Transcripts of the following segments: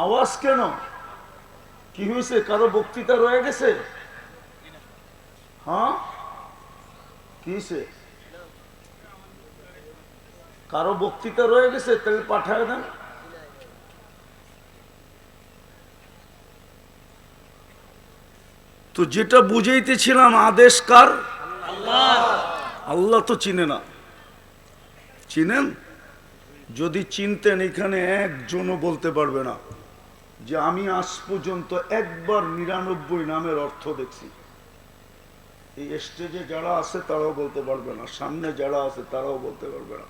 আওয়াজ কেন? কি হয়েছে? কারো বক্তৃতা রয়ে গেছে? হ্যাঁ, কি হয়েছে? কারো বক্তৃতা রয়ে গেছে? তাহলে পাঠায় দেন। তো যেটা বুঝাইতেছিলাম, আদেশ কার? আল্লাহ তো চিনে না। চিনেন? যদি চিনতেন এখানে একজনও বলতে পারবে না যে আমি আজ পর্যন্ত একবার 99 নামের অর্থ দেখছি। এই স্টেজে যারা আছে তারাও বলতে পারবে না, সামনে যারা আছে তারাও বলতে পারবে না।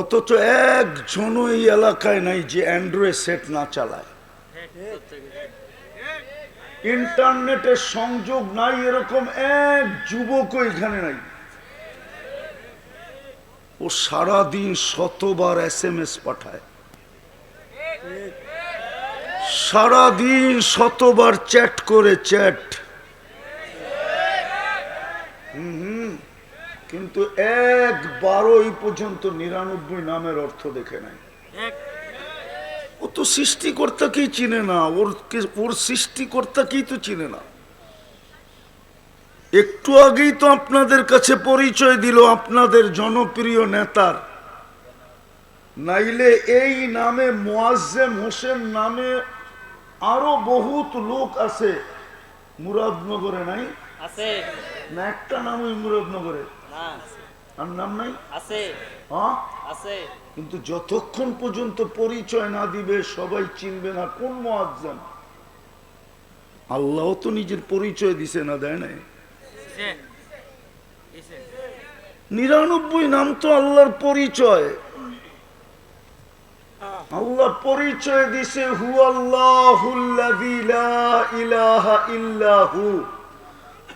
অথচ একজনও এই এলাকায় নাই যে অ্যান্ড্রয়েড সেট না চালায়। ইন্টারনেটের সংযোগ নাই এরকম এক যুবকও এখানে নাই। ও সারাদিন শতবার SMS পাঠায়, সারাদিন শতবার চ্যাট করে, চ্যাট। কিন্তু একবারও এই পর্যন্ত 99 নামের অর্থ দেখে নাই। ও তো সৃষ্টিকর্তাকেই চিনে না, ওর সৃষ্টিকর্তাকেই তো চিনে না। একটু আগেই তো আপনাদের কাছে পরিচয় দিল আপনাদের জনপ্রিয় নেতার। নাইলে এই নামে মুয়াজ্জেম হোসেন নামে আরো বহুত লোক আছে মুরাদনগরে, নাই? আছে না একটা নামই মুরাদনগরে? না, আর নাম নাই? আছে। হ্যাঁ আছে। কিন্তু যতক্ষণ পর্যন্ত পরিচয় না দিবে সবাই চিনবে না কোন মুয়াজ্জেম। আল্লাহ তো নিজের পরিচয় দিছে না, দেয় নাই? 99 নাম তো আল্লাহর পরিচয়। আল্লাহ পরিচয় দিছে হুয়াল্লাহুল্লাযী লা ইলাহা ইল্লাহু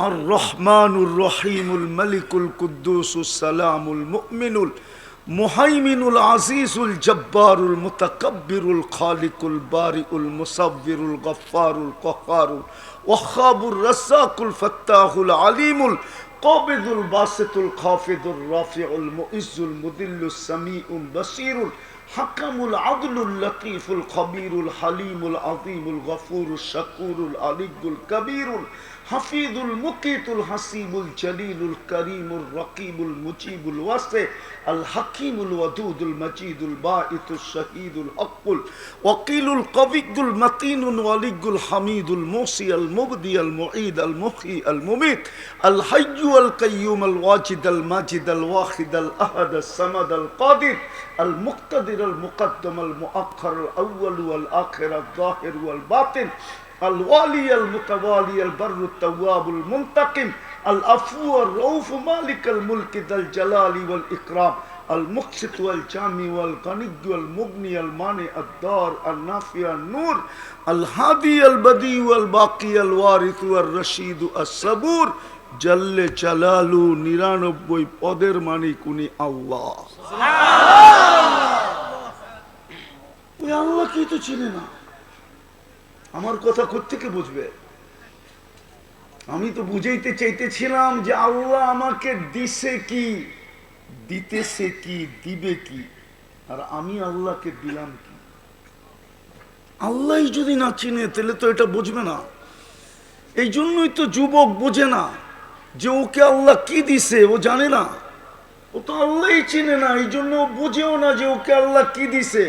আর রহমানুর রহিমুল মালিকুল কুদ্দুসুস সালামুল মুমিনুল মুহাইমিনুল আজিজুল জব্বারুল মুতাকাব্বিরুল খালিকুল বারিউল মুসাব্বিরুল গফফারুল কহ্হারুল ওয়াহ্হাবুর রাজ্জাকুল ফাত্তাহুল আলিমুল কাবিদুল বাসিতুল খাফিদুর রাফিউল মুইজ্জুল মুদিল্লুস সামিউল বাসীরুল হাকামুল আদলুল লতীফুল খবীরুল হালিমুল আযীমুল গফুরুশ শাকুরুল আলিয়্যুল কবীরুল হাফিজুল মুকিতুল হাসিবুল জলিলুল করিমুল রকিবুল মুজিবুল ওয়াসি আল হাকিমুল ওয়াদুদুল মজিদুল বাঈতুশ শহীদুল হকুল ওয়াকিলুল কবিয়ুল মতিনুল ওয়ালিয়ুল হামিদুল মুসি আল মুবদি আল মুঈদ আল মুহয়ি আল মুমীত আল হাইয়্যু আল কাইয়্যুম আল ওয়াজিদ আল মাজিদ আল ওয়াহিদ আল আহাদ আস সামাদ আল কাদির আল মুক্তাদির আল মুকদ্দম আল মুআখ্খার আল আউয়াল ওয়াল আখির আল যাহির ওয়াল বাতিন الوالي المتوالي البر التواب المنتقم العفو الرؤوف مالك الملك ذا الجلال والإكرام المقسط والجامع والغني والمغني المانع الدار النافع النور الهادي البديع والباقي الوارث والرشيد الصبور جل جلاله 99 পদের মালিক উনি আল্লাহ। ওই আল্লাহ কি তো চিনে না? আমার কথা কোত্থেকে বুঝবে? আমি তো বুঝাইতে চাইতেছিলাম যে আল্লাহ আমাকে দিছে কি, দিতেছে কি, দিবে কি, আর আমি আল্লাহকে দিলাম কি? আল্লাহ যদি না চিনে তাহলে তো এটা বুঝবে না। এই জন্যই তো যুবক বোঝে না যে ওকে আল্লাহ কি দিছে, ও জানে না। ও তো আল্লাহই চিনে না, এই জন্য ও বুঝেও না যে ওকে আল্লাহ কি দিছে।